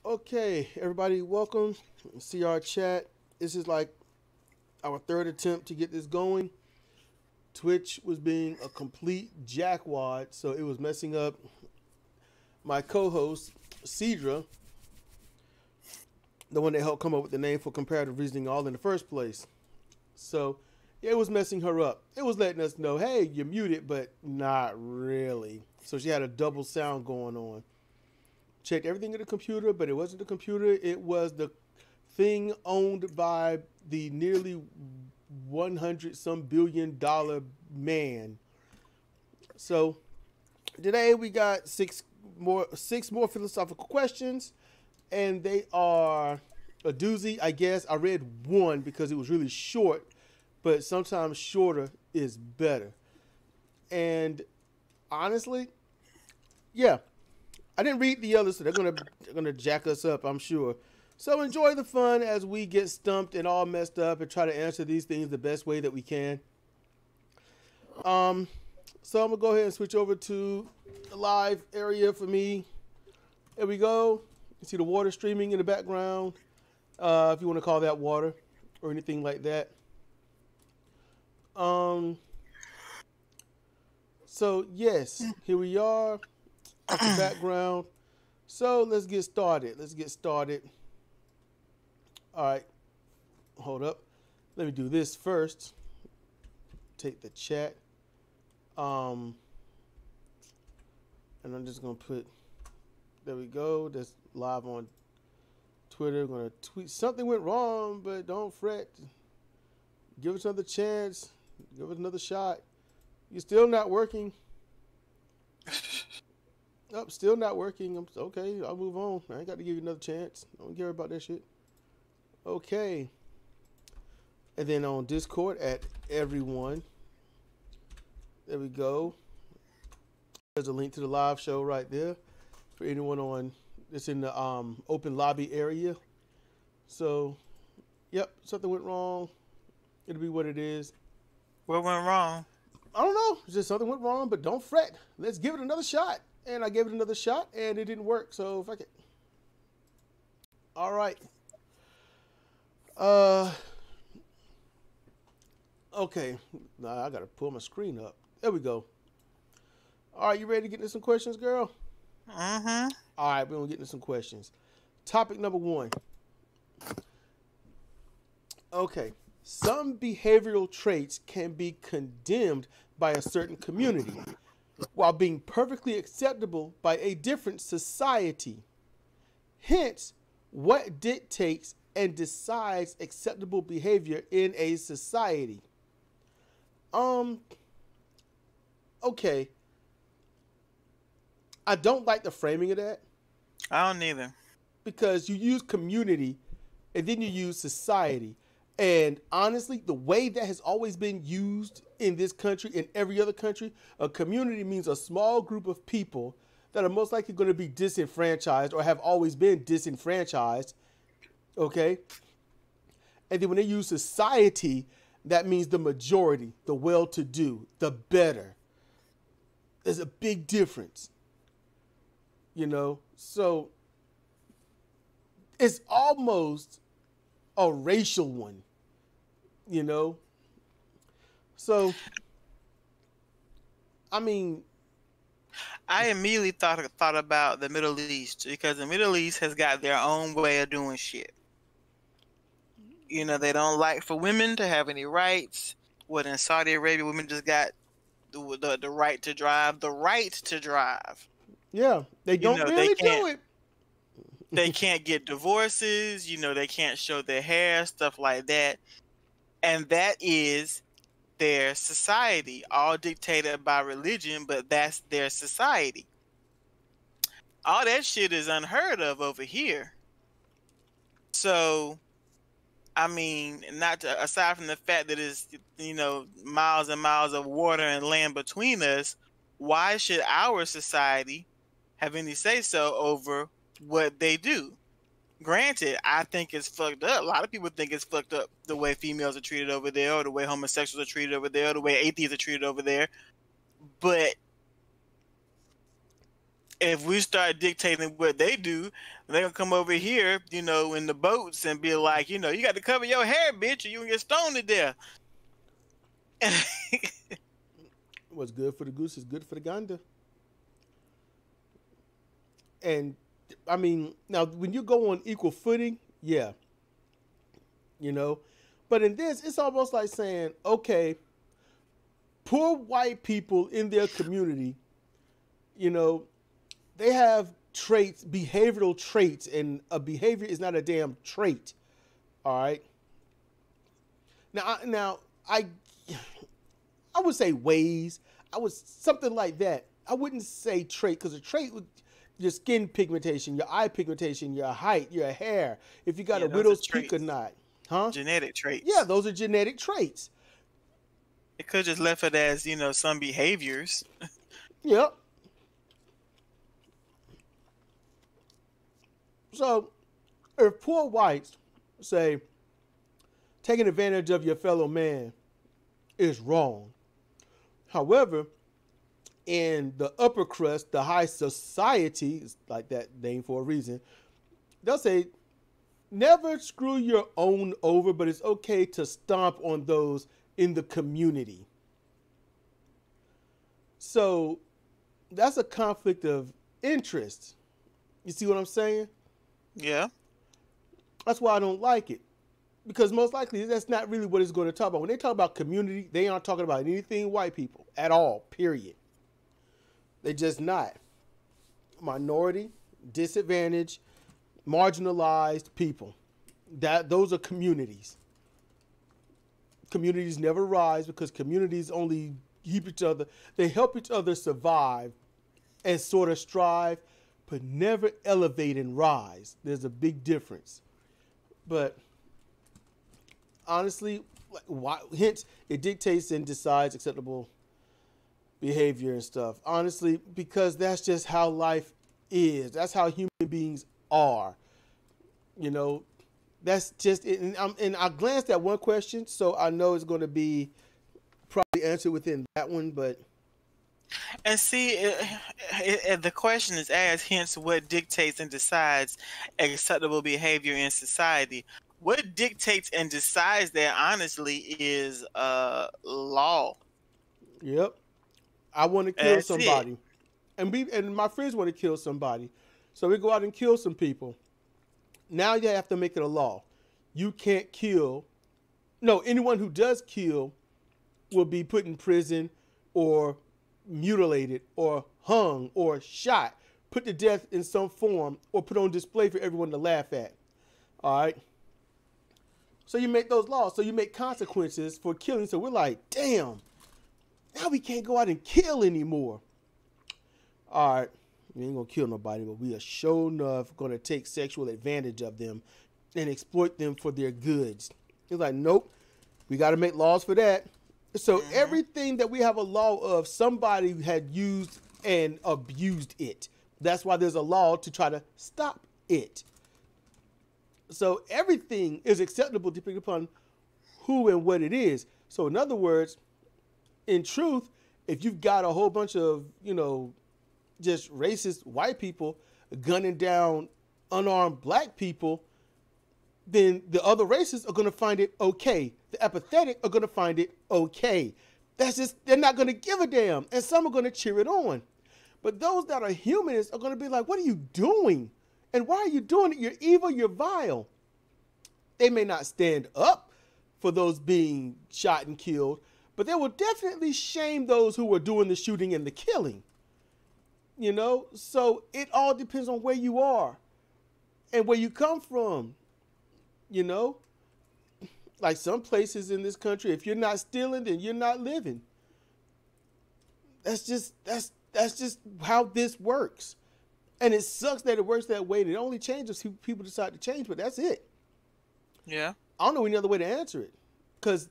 Okay, everybody, welcome. CRChat. This is like our third attempt to get this going. Twitch was being a complete jackwad, so it was messing up my co-host, Sidra, the one that helped come up with the name for comparative reasoning all in the first place. So it was messing her up. It was letting us know, hey, you're muted, but not really. So she had a double sound going on. Checked everything in the computer, but it wasn't the computer. It was the thing owned by the nearly 100 some billion-dollar man. So today we got six more philosophical questions, and they are a doozy, I guess. I read one because it was really short, but sometimes shorter is better. And honestly, yeah, I didn't read the others, so they're gonna jack us up, I'm sure. So enjoy the fun as we get stumped and all messed up and try to answer these things the best way that we can. So I'm gonna go ahead and switch over to the live area for me. There we go. You see the water streaming in the background, if you want to call that water or anything like that. So yes, here we are. That's the background. So let's get started. All right. Hold up. Let me do this first. Take the chat. And I'm just going to put, there we go. That's live on Twitter. I'm going to tweet. Something went wrong, but don't fret. Give us another chance. Give us another shot. You're still not working. Oh, still not working. I'm okay. I'll move on. I ain't got to give you another chance. I don't care about that shit. Okay. And then on Discord at everyone. There we go. There's a link to the live show right there for anyone on. It's in the open lobby area. So, yep, something went wrong. It'll be what it is. What went wrong? I don't know. It's just something went wrong, but don't fret. Let's give it another shot. And I gave it another shot, and it didn't work, so fuck it. All right. Okay. Nah, I got to pull my screen up. There we go. All right, you ready to get into some questions, girl? Mm-hmm. All right, we're going to get into some questions. Topic number 1. Okay. Some behavioral traits can be condemned by a certain community, while being perfectly acceptable by a different society. Hence, what dictates and decides acceptable behavior in a society? Okay. I don't like the framing of that. I don't either. Because you use community and then you use society. And honestly, the way that has always been used in this country, in every other country, a community means a small group of people that are most likely going to be disenfranchised or have always been disenfranchised. Okay? And then when they use society, that means the majority, the well-to-do, the better. There's a big difference. You know? So it's almost a racial one. You know? So, I mean, I immediately thought about the Middle East, because the Middle East has got their own way of doing shit. You know, they don't like for women to have any rights. What, in Saudi Arabia, women just got the right to drive. The right to drive. Yeah, they don't really do it. They can't get divorces. You know, they can't show their hair, stuff like that. And that is their society, all dictated by religion, but that's their society. All that shit is unheard of over here. So, I mean, aside from the fact that it's, you know, miles and miles of water and land between us, why should our society have any say-so over what they do? Granted, I think it's fucked up. A lot of people think it's fucked up the way females are treated over there, or the way homosexuals are treated over there, or the way atheists are treated over there. But if we start dictating what they do, they're gonna come over here, you know, in the boats and be like, you know, you got to cover your hair, bitch, or you gonna get stoned to death. What's good for the goose is good for the gander. And I mean, now when you go on equal footing, yeah, you know, but in this, it's almost like saying, okay, poor white people in their community, you know, they have traits, behavioral traits, and a behavior is not a damn trait. All right. Now I would say ways. I would something like that. I wouldn't say trait, because a trait would your skin pigmentation, your eye pigmentation, your height, your hair. If you got a widow's peak or not, huh? Genetic traits. Yeah, those are genetic traits. It could just left it as, you know, some behaviors. Yep. So, if poor whites say taking advantage of your fellow man is wrong, however, in the upper crust, the high society, it's like that name for a reason, they'll say, never screw your own over, but it's okay to stomp on those in the community. So that's a conflict of interest. You see what I'm saying? Yeah. That's why I don't like it. Because most likely that's not really what it's going to talk about. When they talk about community, they aren't talking about anything white people at all, period. They're just not. Minority, disadvantaged, marginalized people. Those are communities. Communities never rise because communities only keep each other. They help each other survive and sort of strive, but never elevate and rise. There's a big difference. But honestly, hence it dictates and decides acceptable behavior and stuff. Honestly, because that's just how life is. That's how human beings are. You know, that's just it. And I glanced at one question, so I know it's going to be probably answered within that one. But and see, the question is asked. Hence, what dictates and decides acceptable behavior in society? What dictates and decides that, honestly, is law. Yep. I want to kill somebody, and my friends want to kill somebody, so we go out and kill some people. Now you have to make it a law. You can't kill. No, anyone who does kill will be put in prison or mutilated or hung or shot, put to death in some form, or put on display for everyone to laugh at. All right. So you make those laws. So you make consequences for killing. So we're like, damn. Now we can't go out and kill anymore. All right, we ain't gonna kill nobody, but we are sure enough gonna take sexual advantage of them and exploit them for their goods. It's like, nope, we got to make laws for that. So everything that we have a law of, somebody had used and abused it. That's why there's a law to try to stop it. So everything is acceptable depending upon who and what it is. So in other words, in truth, if you've got a whole bunch of, you know, just racist white people gunning down unarmed black people, then the other racists are going to find it okay. The apathetic are going to find it okay. That's just, they're not going to give a damn. And some are going to cheer it on. But those that are humanists are going to be like, what are you doing? And why are you doing it? You're evil, you're vile. They may not stand up for those being shot and killed, but they will definitely shame those who were doing the shooting and the killing. You know, so it all depends on where you are and where you come from. You know, like some places in this country, if you're not stealing, then you're not living. That's just how this works. And it sucks that it works that way. And it only changes if people decide to change, but that's it. Yeah. I don't know any other way to answer it. Because,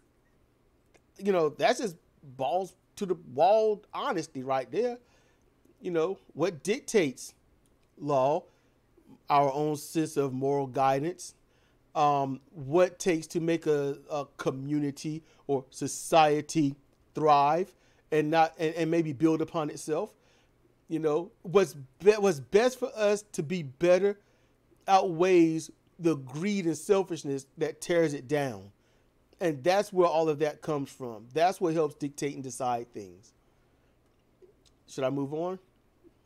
you know, that's just balls to the wall honesty right there. You know, what dictates law? Our own sense of moral guidance. What takes to make a community or society thrive and not and maybe build upon itself. You know, what's best for us to be better outweighs the greed and selfishness that tears it down. And that's where all of that comes from. That's what helps dictate and decide things. Should I move on?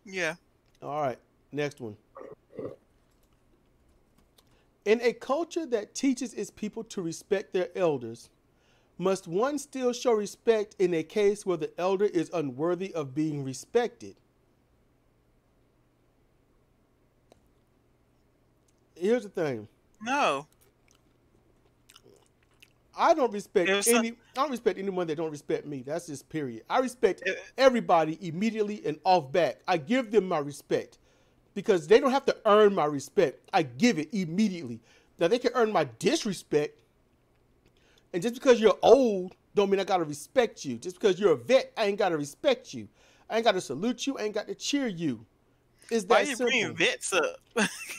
Yeah. All right. Next one. In a culture that teaches its people to respect their elders, must one still show respect in a case where the elder is unworthy of being respected? Here's the thing. No. I don't respect anyone that don't respect me. That's just period. I respect everybody immediately and off back. I give them my respect because they don't have to earn my respect. I give it immediately. Now they can earn my disrespect. And just because you're old don't mean I gotta respect you. Just because you're a vet, I ain't gotta respect you. I ain't gotta salute you. I ain't got to cheer you. It's that simple. Why you bringing vets up?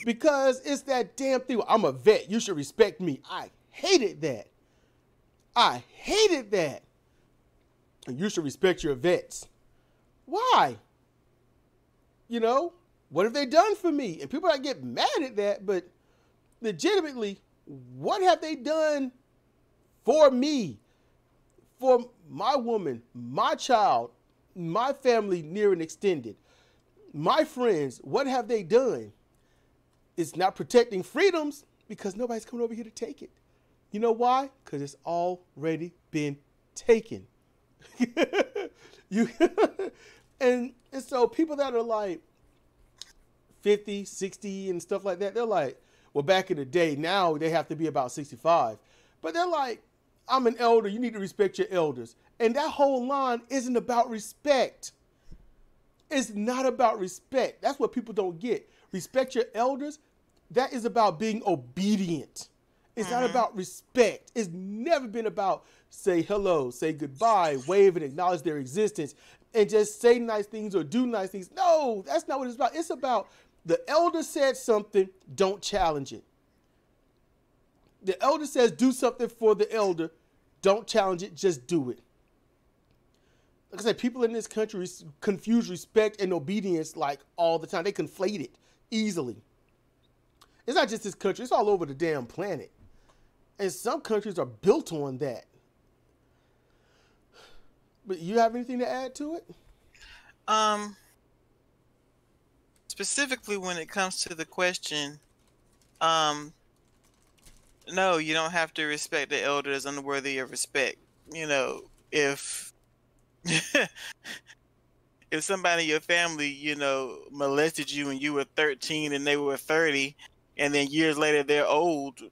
Because it's that damn thing. I'm a vet. You should respect me. I hated that. And you should respect your vets. Why? You know, what have they done for me? And people get mad at that, but legitimately, what have they done for me? For my woman, my child, my family near and extended, my friends, what have they done? It's not protecting freedoms because nobody's coming over here to take it. You know why? Because it's already been taken. and so people that are like 50, 60 and stuff like that, they're like, well, back in the day, now they have to be about 65. But they're like, I'm an elder. You need to respect your elders. And that whole line isn't about respect. It's not about respect. That's what people don't get. Respect your elders. That is about being obedient. It's not about respect. It's never been about say hello, say goodbye, wave and acknowledge their existence, and just say nice things or do nice things. No, that's not what it's about. It's about the elder said something, don't challenge it. The elder says do something for the elder, don't challenge it, just do it. Like I said, people in this country confuse respect and obedience like all the time. They conflate it easily. It's not just this country. It's all over the damn planet. And some countries are built on that. But you have anything to add to it? Specifically when it comes to the question, no, you don't have to respect the elders unworthy of respect. You know, if if somebody in your family, you know, molested you when you were 13 and they were 30, and then years later they're old,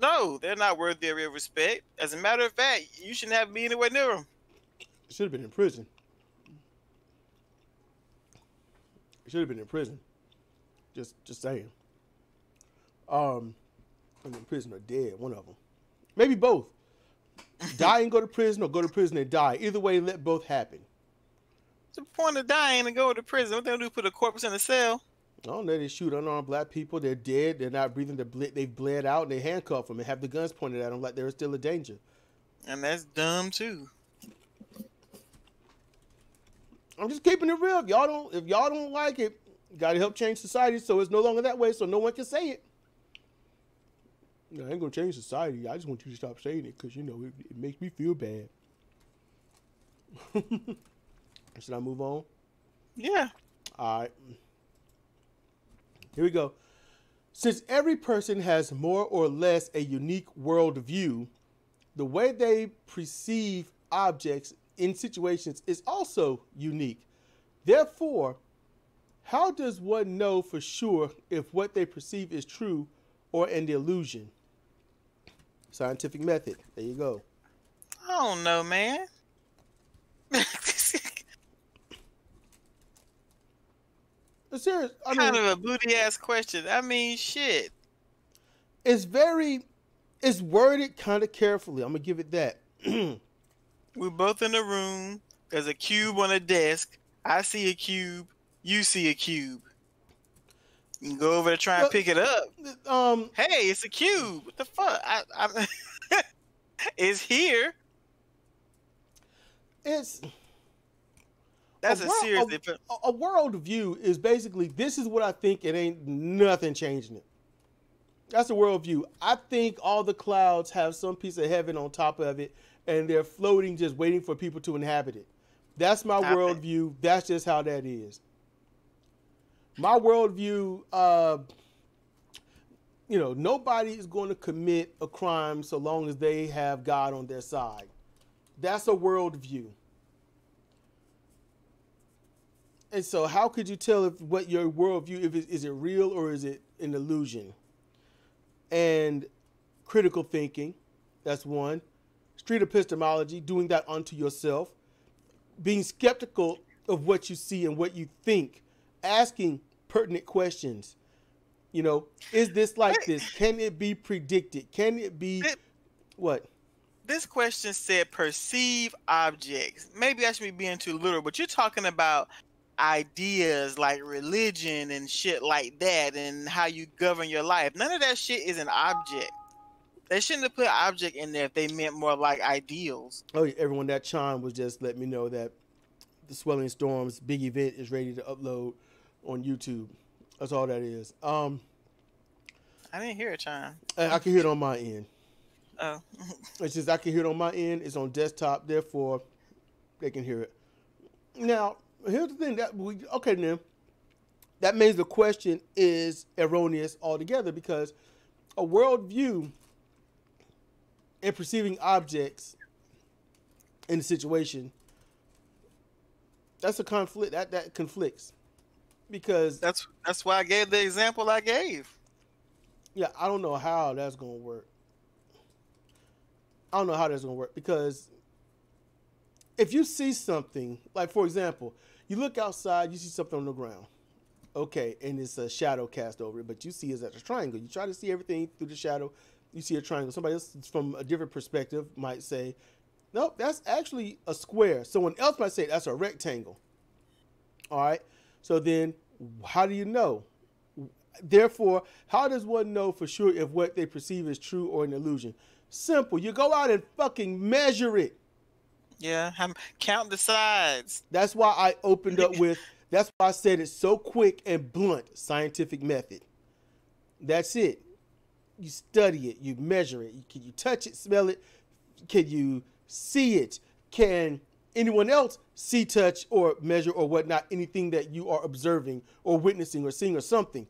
no, they're not worthy of your respect. As a matter of fact, you shouldn't have to be anywhere near them. Should have been in prison. Should have been in prison. Just saying. In prison or dead, one of them. Maybe both. Die and go to prison, or go to prison and die. Either way, let both happen. What's the point of dying and go to prison? What they do? Put a corpse in a cell? I don't know. They shoot unarmed black people. They're dead. They're not breathing. They've bled out. And they handcuff them and have the guns pointed at them like they're still a danger. And that's dumb too. I'm just keeping it real. If y'all don't like it, you gotta help change society so it's no longer that way, so no one can say it. No, I ain't gonna change society. I just want you to stop saying it because, you know, it makes me feel bad. Should I move on? Yeah. All right. Here we go. Since every person has more or less a unique worldview, the way they perceive objects in situations is also unique. Therefore, how does one know for sure if what they perceive is true or an illusion? Scientific method. There you go. I don't know, man. Serious. Kind of a booty ass question. I mean, shit. It's worded kind of carefully. I'm gonna give it that. We're both in the room. There's a cube on a desk. I see a cube. You see a cube. You can go over to try and pick it up. Hey, it's a cube. What the fuck? It's here. That's That's a serious difference. A worldview is basically, this is what I think, it ain't nothing changing it. That's a worldview. I think all the clouds have some piece of heaven on top of it, and they're floating, just waiting for people to inhabit it. That's my worldview. That's just how that is. My worldview, nobody is going to commit a crime so long as they have God on their side. That's a worldview. And so how could you tell what your worldview, is it real or is it an illusion? And critical thinking, that's one. Street epistemology, doing that unto yourself. Being skeptical of what you see and what you think. Asking pertinent questions. Is this like this? Can it be predicted? Can it be what? This question said perceive objects. Maybe I should be being too literal, but you're talking about ideas like religion and shit like that and how you govern your life. None of that shit is an object. They shouldn't have put object in there if they meant more like ideals. Oh, yeah, everyone, that chime was just letting me know that the Swelling Storms big event is ready to upload on YouTube. That's all that is. I didn't hear a chime. I can hear it on my end. Oh. It's just I can hear it on my end. It's on desktop, therefore they can hear it. Now, here's the thing that means the question is erroneous altogether, because a worldview and perceiving objects in a situation, that's a conflict. That conflicts, because that's why I gave the example I gave. Yeah, I don't know how that's gonna work. I don't know how that's gonna work, because if you see something, like for example, you look outside, you see something on the ground, okay, and it's a shadow cast over it, but you see it as a triangle. You try to see everything through the shadow, you see a triangle. Somebody else from a different perspective might say, nope, that's actually a square. Someone else might say that's a rectangle. All right, so then how do you know? Therefore, how does one know for sure if what they perceive is true or an illusion? Simple. You go out and fucking measure it. Yeah, count the sides. That's why I opened up with, that's why I said it so quick and blunt, scientific method. That's it. You study it. You measure it. Can you touch it, smell it? Can you see it? Can anyone else see, touch, or measure or whatnot anything that you are observing or witnessing or seeing or something?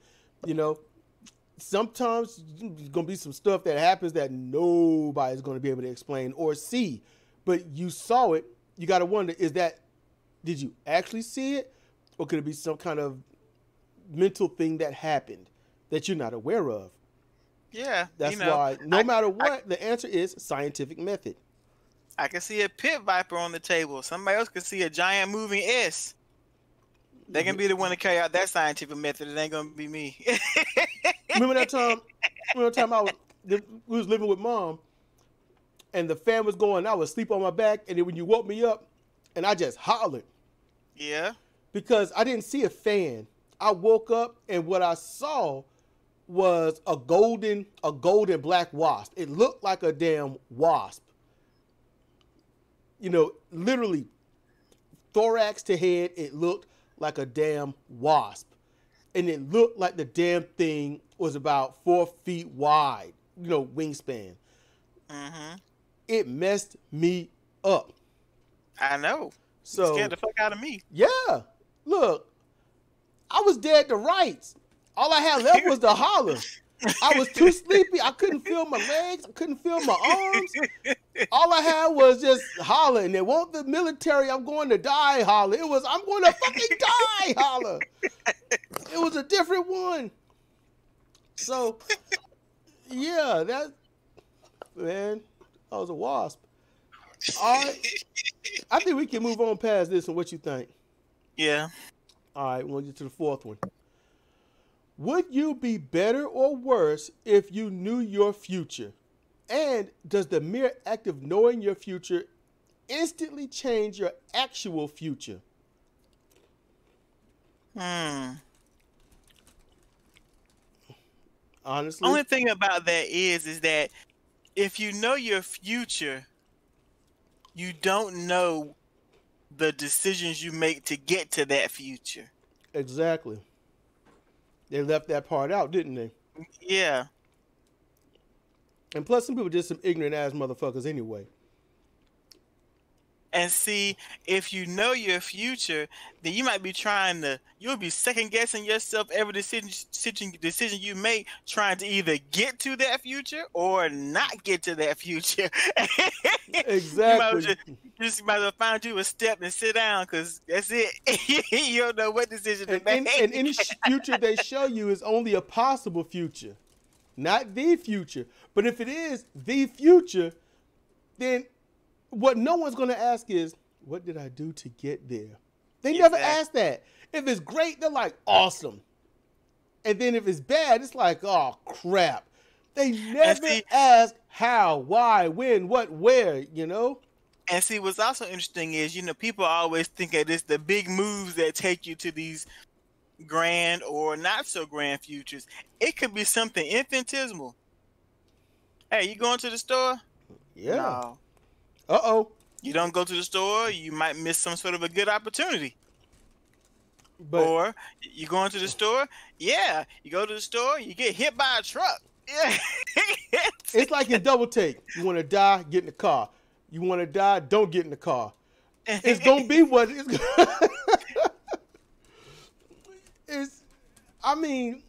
Sometimes there's going to be some stuff that happens that nobody's going to be able to explain or see. But you saw it. You got to wonder, did you actually see it? Or could it be some kind of mental thing that happened that you're not aware of? Yeah. That's why no matter what, the answer is scientific method. I can see a pit viper on the table. Somebody else can see a giant moving S. They can be the one to carry out that scientific method. It ain't going to be me. Remember that time we was living with Mom, and the fan was going, I was asleep on my back, and then when you woke me up, and I just hollered. Yeah. Because I didn't see a fan. I woke up, and what I saw was a golden black wasp. It looked like a damn wasp. Literally, thorax to head, it looked like a damn wasp. And it looked like the damn thing was about 4 feet wide, wingspan. Mm-hmm. It messed me up. I know. So, scared the fuck out of me. Yeah. Look, I was dead to rights. All I had left was the holler. I was too sleepy. I couldn't feel my legs. I couldn't feel my arms. All I had was just holler. And it wasn't the military, I'm going to die holler. It was, I'm going to fucking die holler. It was a different one. So, yeah, man, I was a wasp. All right. I think we can move on past this one. What you think? Yeah. All right, we'll get to the fourth one. Would you be better or worse if you knew your future? And does the mere act of knowing your future instantly change your actual future? Honestly, only thing about that is that if you know your future, you don't know the decisions you make to get to that future. Exactly. They left that part out, didn't they? Yeah. And plus, some people are just some ignorant ass motherfuckers anyway. And see, if you know your future, then you might be you'll be second guessing yourself every decision you make, trying to either get to that future or not get to that future. Exactly. You might as well find you a step and sit down, because that's it. You don't know what decision to make. And any future they show you is only a possible future, not the future. But if it is the future, then what no one's going to ask is, what did I do to get there? They never ask that. If it's great, they're like, awesome. And then if it's bad, it's like, oh, crap. They never ask how, why, when, what, where, you know? And see, what's also interesting is, people always think that it's the big moves that take you to these grand or not so grand futures. It could be something infinitesimal. Hey, you going to the store? Yeah. No. Uh-oh. You don't go to the store, you might miss some sort of a good opportunity. But, or you going to the store? Yeah. You go to the store, you get hit by a truck. Yeah. It's like in Double Take. You want to die, get in the car. You want to die, don't get in the car. It's going to be what it's I mean,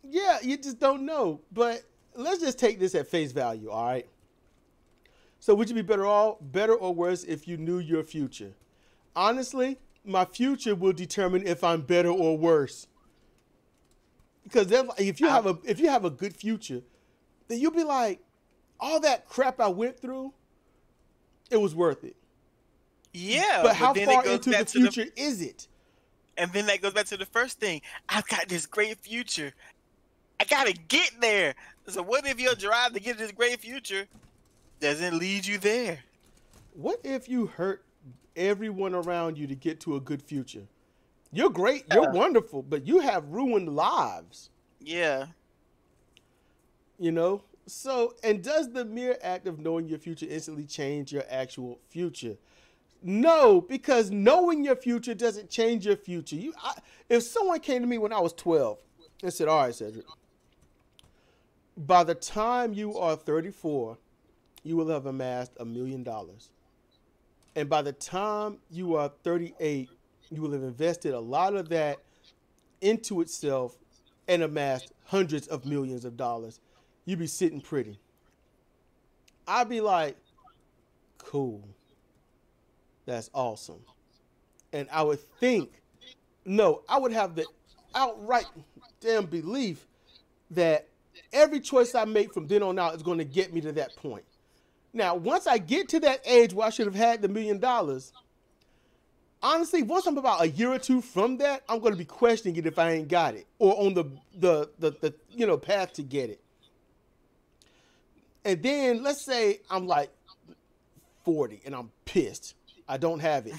yeah, you just don't know. But let's just take this at face value, all right? So would you be better or worse if you knew your future? Honestly, my future will determine if I'm better or worse. Because if you have a good future, then you'll be like, all that crap I went through, it was worth it. Yeah. But how far into the future is it? And then that goes back to the first thing. I've got this great future. I got to get there. So what if your drive to get this great future doesn't lead you there? What if you hurt everyone around you to get to a good future? You're great. You're wonderful, but you have ruined lives. Yeah. You know? So, and does the mere act of knowing your future instantly change your actual future? No, because knowing your future doesn't change your future. If someone came to me when I was 12 and said, all right, Cedric, by the time you are 34, you will have amassed $1 million. And by the time you are 38, you will have invested a lot of that into itself and amassed hundreds of millions of dollars. You'd be sitting pretty. I'd be like, cool. That's awesome. And I would think, I would have the outright damn belief that every choice I make from then on out is going to get me to that point. Now, once I get to that age where I should have had the $1 million, honestly, once I'm about a year or two from that, I'm going to be questioning it if I ain't got it or on the path to get it. And then let's say I'm like 40 and I'm pissed. I don't have it.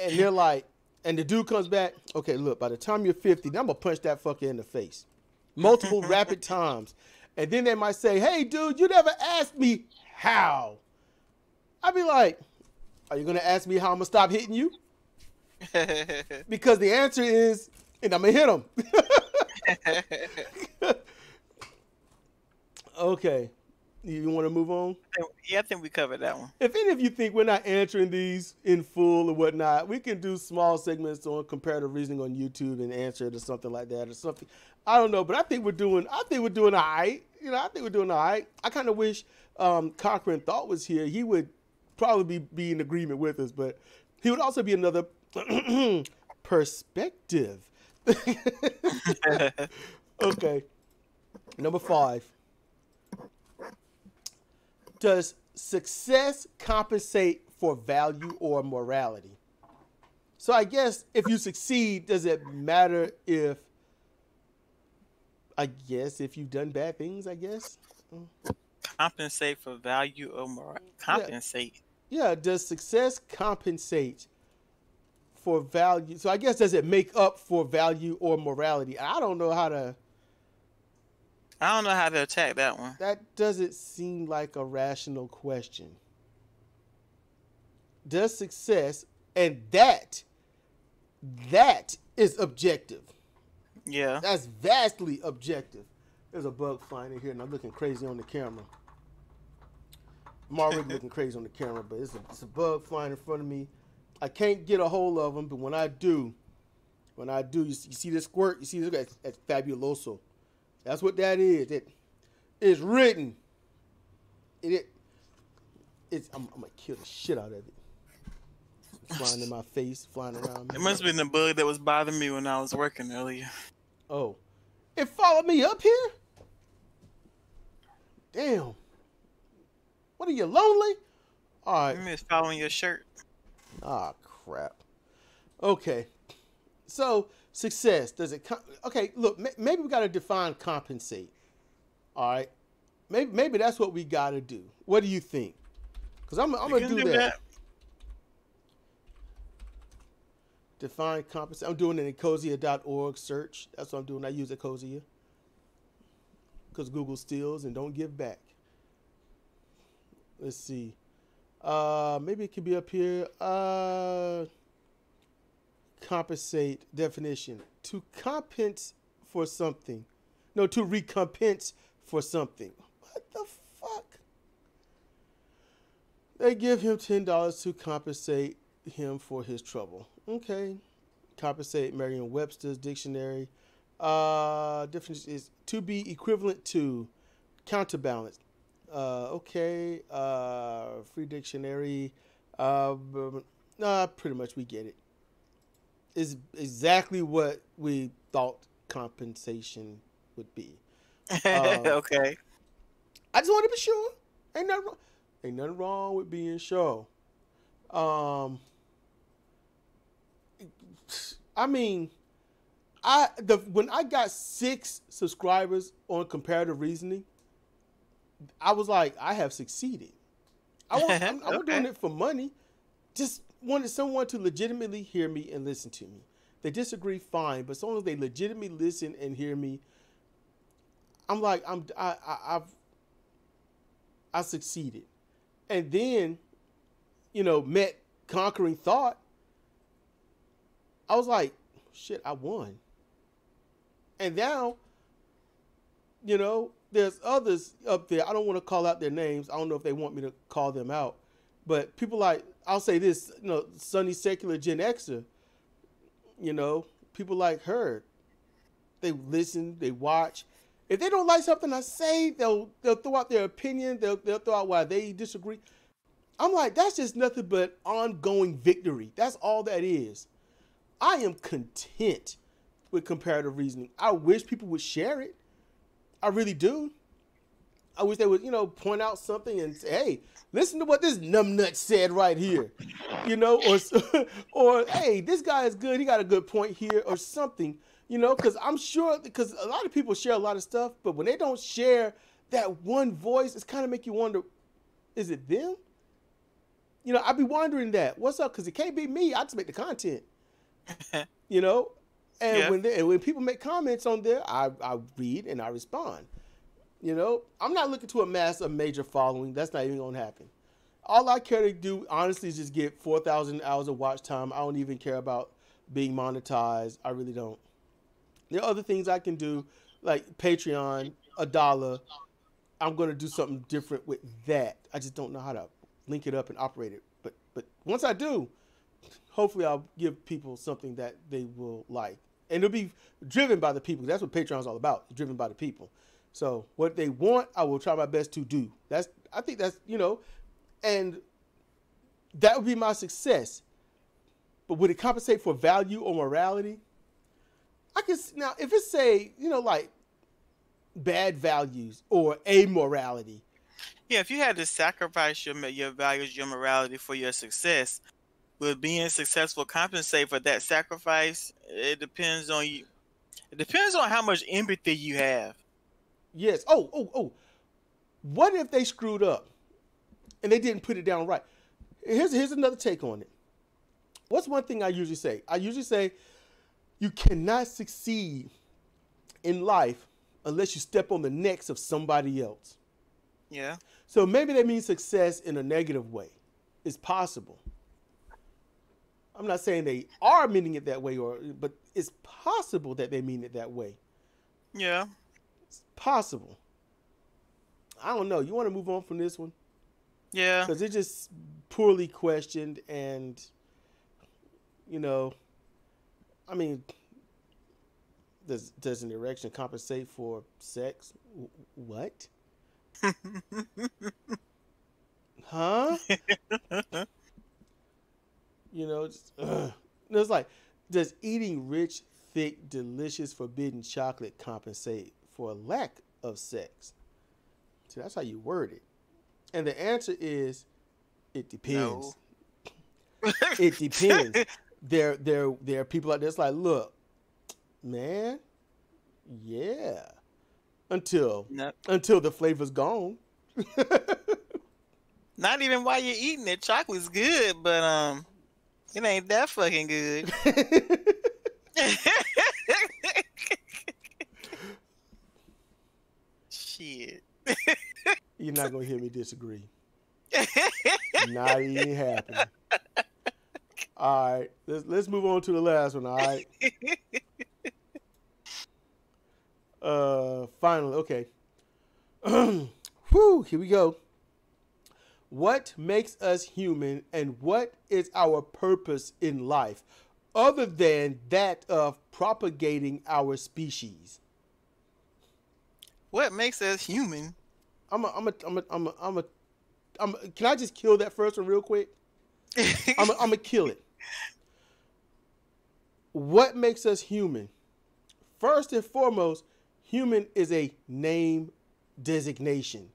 And they're like, and the dude comes back, okay, look, by the time you're 50, then I'm going to punch that fucker in the face. Multiple rapid times. And then they might say, hey, dude, you never asked me how. I'd be like, are you going to ask me how I'm going to stop hitting you? Because the answer is, and I'm going to hit him. Okay. You want to move on? Yeah, I think we covered that one. If any of you think we're not answering these in full or whatnot, we can do small segments on comparative reasoning on YouTube and answer it or something like that or something. I don't know, but I think we're doing all right. I think we're doing all right. I kind of wish Cochran Thought was here. He would probably be in agreement with us, but he would also be another perspective. Okay. Number 5. Does success compensate for value or morality? So I guess if you succeed, does it matter if you've done bad things, I guess? Compensate for value or morality? Compensate? Yeah, does success compensate for value? So I guess does it make up for value or morality? I don't know how to attack that one. That doesn't seem like a rational question. Does success And that is objective. Yeah. That's vastly objective. There's a bug flying in here, and I'm looking crazy on the camera. I'm already looking crazy on the camera, but it's a bug flying in front of me. I can't get a hold of them, but when I do, you see this squirt? You see this? That's fabuloso. That's what that is. It is written. I'm gonna kill the shit out of it. Flying in my face, flying around me. It must have been the bug that was bothering me when I was working earlier. Oh, it followed me up here? Damn. What are you, lonely? All right. It's following your shirt. Ah, crap. Okay. So, success. Does it... Okay, look, maybe we got to define compensate. All right? Maybe that's what we got to do. What do you think? Because I'm going to do that. Define compensate. I'm doing an ecosia.org search. That's what I'm doing. I use Ecosia. Because Google steals and don't give back. Let's see. Maybe it could be up here. Compensate definition. To compensate for something. No, to recompense for something. What the fuck? They give him $10 to compensate him for his trouble. Okay. Compensate, Merriam-Webster's dictionary. Definition is to be equivalent to, counterbalance. Okay. Free dictionary. Pretty much we get it. Is exactly what we thought compensation would be. Okay. I just want to be sure. Ain't nothing wrong with being sure. I mean, when I got 6 subscribers on comparative reasoning, I was like, I have succeeded. I'm not doing it for money. Just wanted someone to legitimately hear me and listen to me. They disagree, fine, but as long as they legitimately listen and hear me, I'm like, I succeeded. And then, met conquering thought. I was like, shit, I won. And now, there's others up there. I don't want to call out their names. I don't know if they want me to call them out. But people like, I'll say this, Sunny Secular Gen Xer, people like her, they listen, they watch. If they don't like something I say, they'll throw out their opinion. They'll throw out why they disagree. I'm like, that's just nothing but ongoing victory. That's all that is. I am content with comparative reasoning. I wish people would share it. I really do. I wish they would, point out something and say, hey, listen to what this numbnut said right here. Or hey, this guy is good. He got a good point here or something, because I'm sure, because a lot of people share a lot of stuff, but when they don't share that one voice, it's kind of make you wonder, is it them? I'd be wondering that. What's up? Because it can't be me. I just make the content. And yeah. When people make comments on there, I read and I respond. I'm not looking to amass a major following. That's not even going to happen. All I care to do, honestly, is just get 4,000 hours of watch time. I don't even care about being monetized. I really don't. There are other things I can do, like Patreon, $1. I'm going to do something different with that. I just don't know how to link it up and operate it. But once I do, hopefully I'll give people something that they will like. And it'll be driven by the people. That's what Patreon's all about. It's driven by the people. So what they want, I will try my best to do. I think that's, and that would be my success. But would it compensate for value or morality? Now, if it's say, like bad values or amorality. Yeah, if you had to sacrifice your values, your morality for your success, would being successful compensate for that sacrifice? It depends on you. It depends on how much empathy you have. Yes. Oh. What if they screwed up and they didn't put it down right? Here's another take on it. What's one thing I usually say? I usually say you cannot succeed in life unless you step on the necks of somebody else. Yeah. So maybe that means success in a negative way. It's possible. I'm not saying they are meaning it that way, but it's possible that they mean it that way. Yeah. It's possible. I don't know. You want to move on from this one? Yeah. Because it's just poorly questioned, and I mean, does an erection compensate for sex? What? Huh? It's like, does eating rich, thick, delicious, forbidden chocolate compensate for a lack of sex? So that's how you word it. And the answer is, it depends. No. It depends. There are people out there that's like, look, man, yeah. Until the flavor's gone. Not even while you're eating it. Chocolate's good, but it ain't that fucking good. Shit. You're not gonna hear me disagree. Not even happening. All right, let's move on to the last one. All right. Finally, okay. Whew, here we go. What makes us human, and what is our purpose in life, other than that of propagating our species? What makes us human? Can I just kill that first one real quick? I'm gonna kill it. What makes us human? First and foremost, human is a name designation.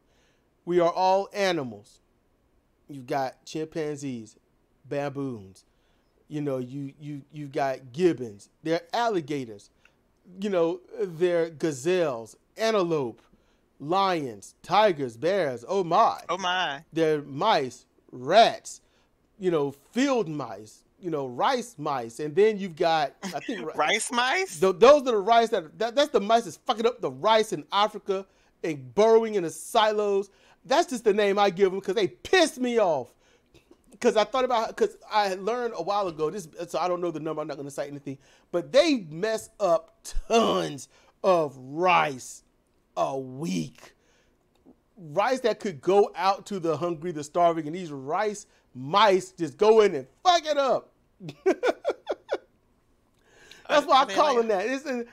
We are all animals. You've got chimpanzees, baboons. You've got gibbons. They're alligators. They're gazelles, antelope, lions, tigers, bears. Oh my. Oh my. They're mice, rats, field mice, rice mice. And then you've got, I think, rice mice? Those are the rice that's the mice that's fucking up the rice in Africa and burrowing in the silos. That's just the name I give them because they pissed me off. Because I had learned a while ago, so I don't know the number, I'm not going to cite anything, but they mess up tons of rice a week. Rice that could go out to the hungry, the starving, and these rice mice just go in and fuck it up. That's why I call them that.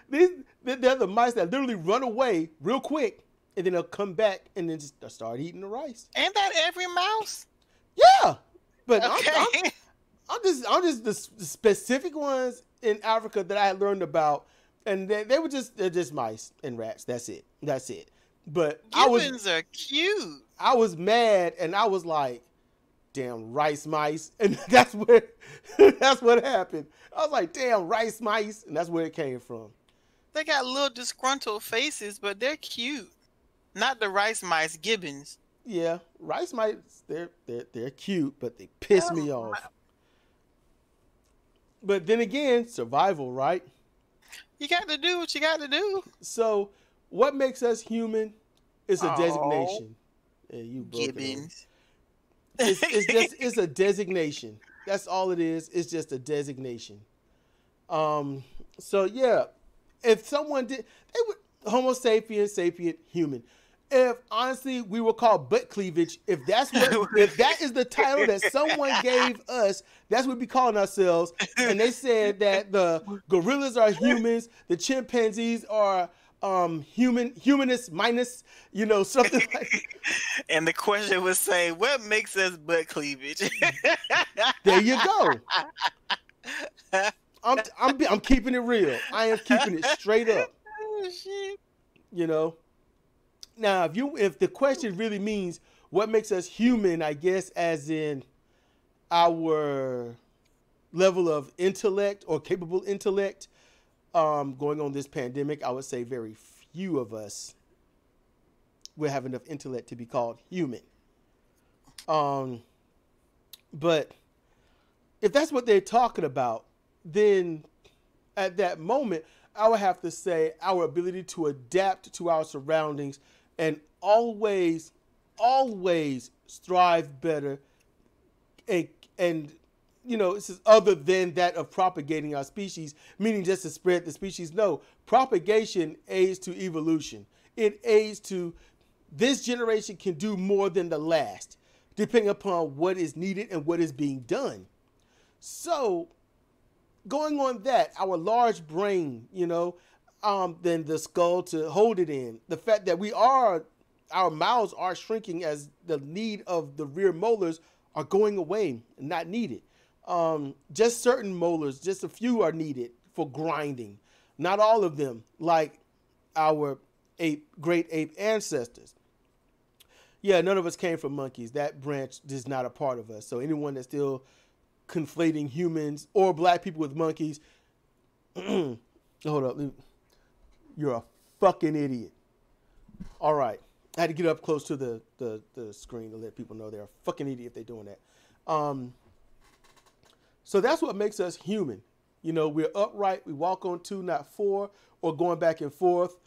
They're the mice that literally run away real quick, and then they'll come back and then just start eating the rice. Ain't that every mouse? Yeah, but okay. I'm just the specific ones in Africa that I had learned about, and they're just mice and rats. That's it. But gibbons are cute. I was mad, and I was like, damn rice mice, and that's what happened. I was like, damn rice mice, and that's where it came from. They got little disgruntled faces, but they're cute. Not the rice mice, gibbons. Yeah, rice mice, they're cute, but they piss me off. But then again, survival, right? You got to do what you got to do. So, what makes us human is a designation. Yeah, you gibbons. It's a designation. That's all it is. It's just a designation. So yeah, if someone did, they would Homo sapiens, sapient, human. If honestly we were called butt cleavage, if that is the title that someone gave us, that's what we'd be calling ourselves. And they said that the gorillas are humans, the chimpanzees are humanists minus, something like that. And the question would say, what makes us butt cleavage? There you go. I'm keeping it real. I am keeping it straight up. Oh shit. Now, if the question really means what makes us human, I guess as in our level of intellect or capable intellect, going on this pandemic, I would say very few of us will have enough intellect to be called human. But if that's what they're talking about, then at that moment, I would have to say our ability to adapt to our surroundings and always strive better and This is other than that of propagating our species, meaning just to spread the species. No, propagation aids to evolution. It aids to this generation can do more than the last, depending upon what is needed and what is being done. So going on that, our large brain, then the skull to hold it in, the fact that our mouths are shrinking as the need of the rear molars are going away and not needed. Just certain molars, just a few are needed for grinding. Not all of them, like our great ape ancestors. Yeah, none of us came from monkeys. That branch is not a part of us. So anyone that's still conflating humans or black people with monkeys, hold up, you're a fucking idiot. All right. I had to get up close to the screen to let people know they're a fucking idiot if they're doing that. So that's what makes us human. We're upright. We walk on two, not four, or going back and forth.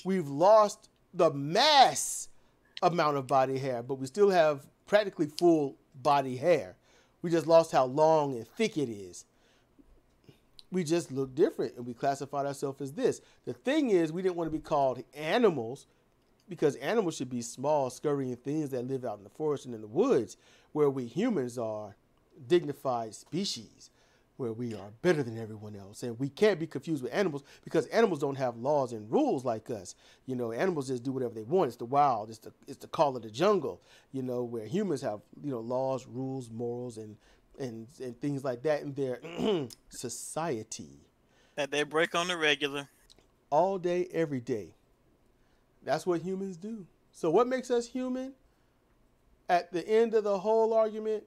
We've lost the mass amount of body hair, but we still have practically full body hair. We just lost how long and thick it is. We just look different, and we classified ourselves as this. The thing is, we didn't want to be called animals, because animals should be small, scurrying things that live out in the forest and in the woods, where we humans are dignified species, where we are better than everyone else. And we can't be confused with animals, because animals don't have laws and rules like us. Animals just do whatever they want. It's the wild. It's the call of the jungle, where humans have, laws, rules, morals, and things like that in their society. That they break on the regular. All day, every day. That's what humans do. So what makes us human? At the end of the whole argument,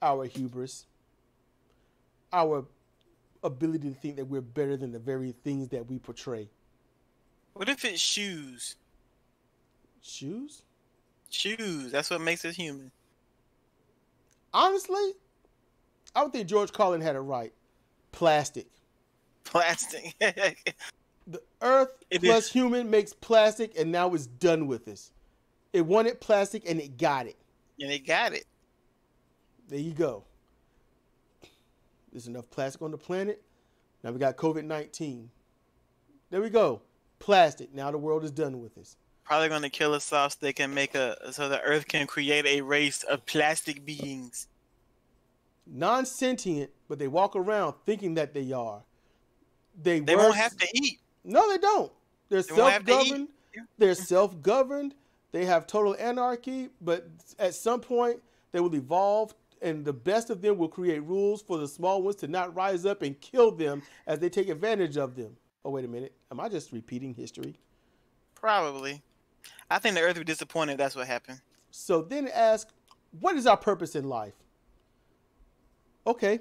our hubris. Our ability to think that we're better than the very things that we portray. What if it's shoes? Shoes? Shoes. That's what makes us human. Honestly, I would think George Carlin had it right. Plastic. Plastic. The earth plus human makes plastic, and now it's done with us. It wanted plastic, and it got it. And it got it. There you go. There's enough plastic on the planet. Now we got COVID-19. There we go. Plastic. Now the world is done with us. Probably going to kill us off so they can so the earth can create a race of plastic beings. Non-sentient, but they walk around thinking that they are. They won't have to eat. No, they don't. They're self-governed. They're self-governed. They have total anarchy, but at some point they will evolve, and the best of them will create rules for the small ones to not rise up and kill them as they take advantage of them. Oh, wait a minute. Am I just repeating history? Probably. I think the earth would be disappointed if that's what happened. So then ask, what is our purpose in life? Okay,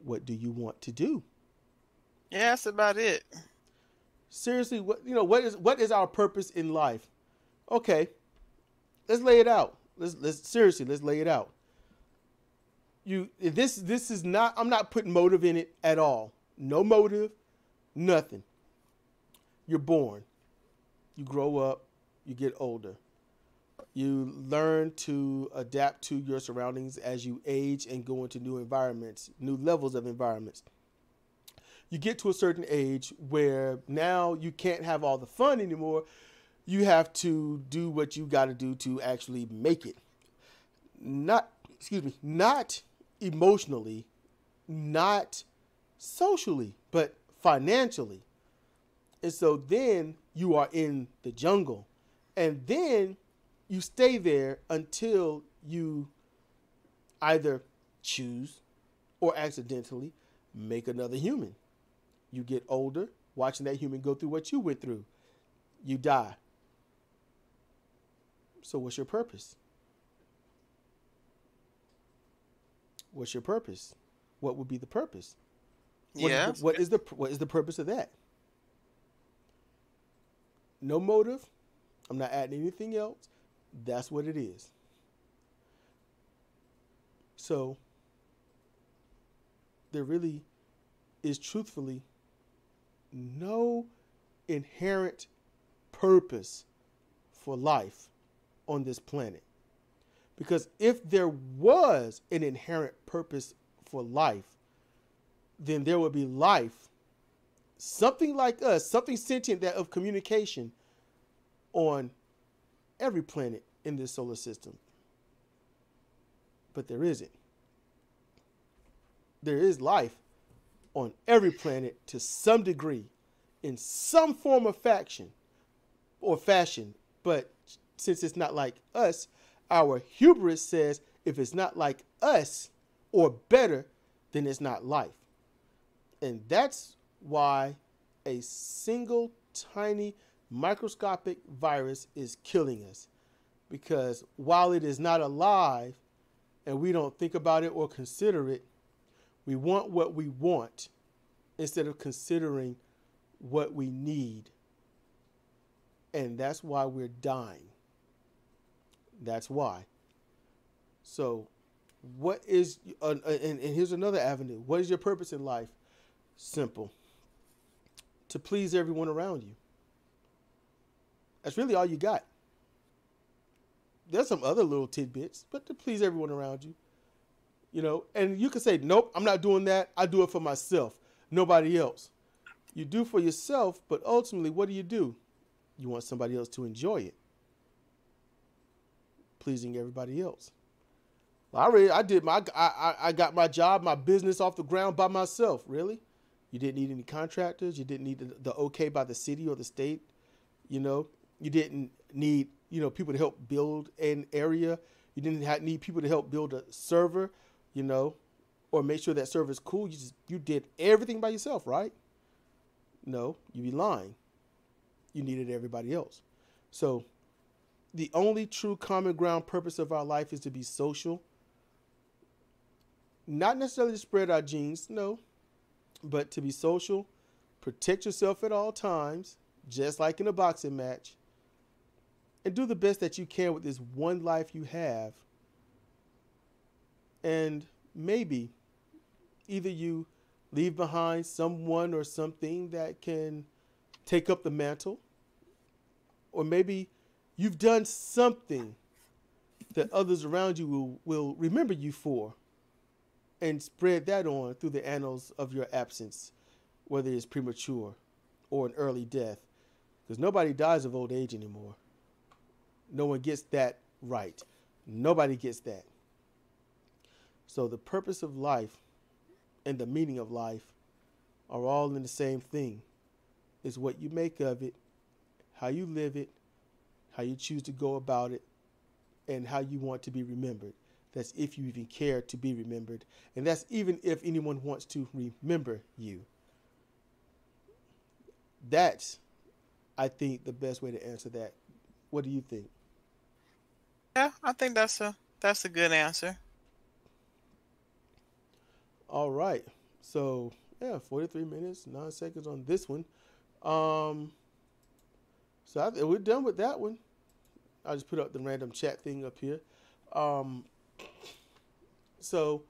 what do you want to do? Yeah, that's about it. Seriously, what is our purpose in life? Okay, let's lay it out. Let's lay it out. This is not, I'm not putting motive in it at all. No motive, nothing. You're born. You grow up, you get older. You learn to adapt to your surroundings as you age and go into new environments, new levels of environments. You get to a certain age where now you can't have all the fun anymore. You have to do what you got to do to actually make it. Not emotionally, not socially, but financially. And so then you are in the jungle, and then you stay there until you either choose or accidentally make another human. You get older, watching that human go through what you went through. You die. So what's your purpose? What's your purpose? What would be the purpose? What is the purpose of that? No motive. I'm not adding anything else. That's what it is. So there really is truthfully no inherent purpose for life on this planet. Because if there was an inherent purpose for life, then there would be life, something like us, something sentient that of communication on every planet in this solar system. But there isn't. There is life on every planet to some degree, in some form of fashion, but since it's not like us, our hubris says if it's not like us or better, then it's not life. And that's why a single tiny microscopic virus is killing us. Because while it is not alive and we don't think about it or consider it, we want what we want instead of considering what we need. And that's why we're dying. That's why. So what is, and here's another avenue. What is your purpose in life? Simple. To please everyone around you. That's really all you got. There's some other little tidbits, but to please everyone around you. You know, and you can say, nope, I'm not doing that. I do it for myself. Nobody else. You do for yourself, but ultimately, what do? You want somebody else to enjoy it. Pleasing everybody else. Well, I got my job, my business off the ground by myself. Really? You didn't need any contractors. You didn't need the okay by the city or the state. You know, you didn't need, people to help build an area. You didn't need people to help build a server, or make sure that server is cool. You did everything by yourself, right? No, you'd be lying. You needed everybody else. So the only true common ground purpose of our life is to be social. Not necessarily to spread our genes, no, but to be social, protect yourself at all times, just like in a boxing match, and do the best that you can with this one life you have. And maybe either you leave behind someone or something that can take up the mantle, or maybe you've done something that others around you will remember you for, and spread that on through the annals of your absence, whether it's premature or an early death, because nobody dies of old age anymore. No one gets that right. Nobody gets that. So the purpose of life and the meaning of life are all in the same thing. It's what you make of it, how you live it, how you choose to go about it, and how you want to be remembered. That's if you even care to be remembered. And that's even if anyone wants to remember you. That's, I think, the best way to answer that. What do you think? Yeah, I think that's a good answer. All right. So, 43 minutes, 9 seconds on this one. So we're done with that one. I just put up the random chat thing up here. So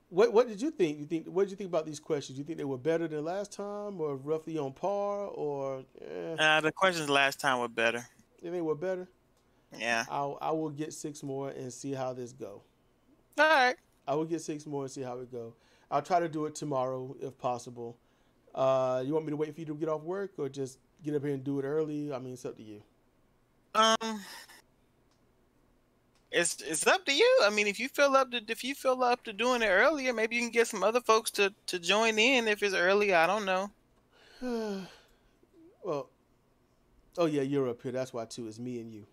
what did you think? What did you think about these questions? Do you think they were better than last time, or roughly on par, or? The questions last time were better. You think they were better? Yeah. I will get 6 more and see how this go. All right. I will get 6 more and see how it go. I'll try to do it tomorrow if possible. You want me to wait for you to get off work, or just get up here and do it early? I mean, it's up to you. It's up to you. I mean, if you feel up to doing it earlier, maybe you can get some other folks to join in if it's early. I don't know. Well, oh yeah, you're up here. That's why too. It's me and you.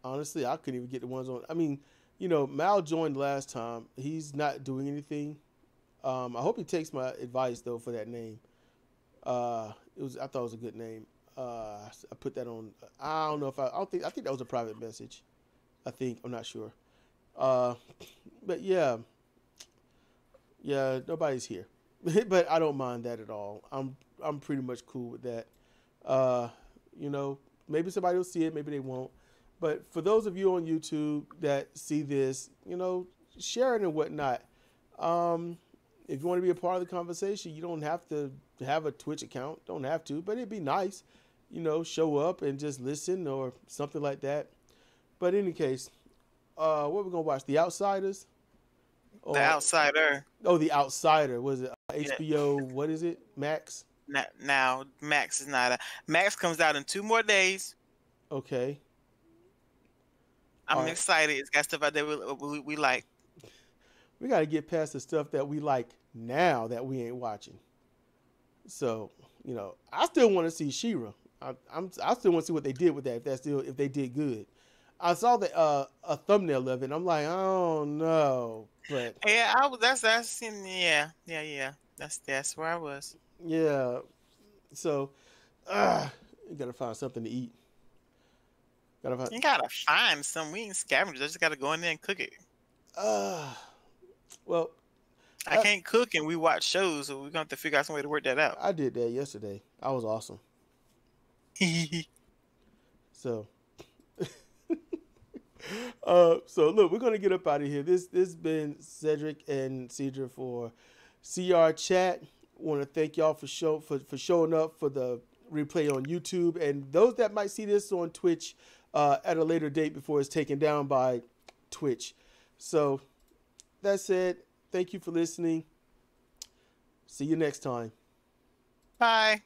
Honestly, I couldn't even get the ones on. I mean, Mal joined last time. He's not doing anything. I hope he takes my advice though for that name. I thought it was a good name. I put that on. I don't know if I think that was a private message. I'm not sure. But yeah, nobody's here. But I don't mind that at all. I'm pretty much cool with that. Maybe somebody will see it, maybe they won't. But for those of you on YouTube that see this, share it and whatnot. If you want to be a part of the conversation, you don't have to have a Twitch account. Don't have to, but it'd be nice, show up and just listen or something like that. But in any case, what we gonna watch? The Outsiders. The Outsider. Oh, The Outsider. Was it Yeah. HBO? What is it? Max. Now Max is not. Max comes out in 2 more days. Okay. I'm excited. It's got stuff out there we like. We got to get past the stuff that we like now that we ain't watching. So, I still want to see She-Ra. I still want to see what they did with that. If they did good. I saw a thumbnail of it. And I'm like, I don't know, but yeah, yeah. That's where I was. Yeah. So, you gotta find something to eat. You gotta find some. We ain't scavengers. I just gotta go in there and cook it. Well, I can't cook and we watch shows, so we're gonna have to figure out some way to work that out. I did that yesterday. I was awesome. So, so look, we're gonna get up out of here. This has been Cedric and Sidra for CRChat. Want to thank y'all for showing up for the replay on YouTube, and those that might see this on Twitch at a later date before it's taken down by Twitch. So that said, thank you for listening. See you next time. Bye.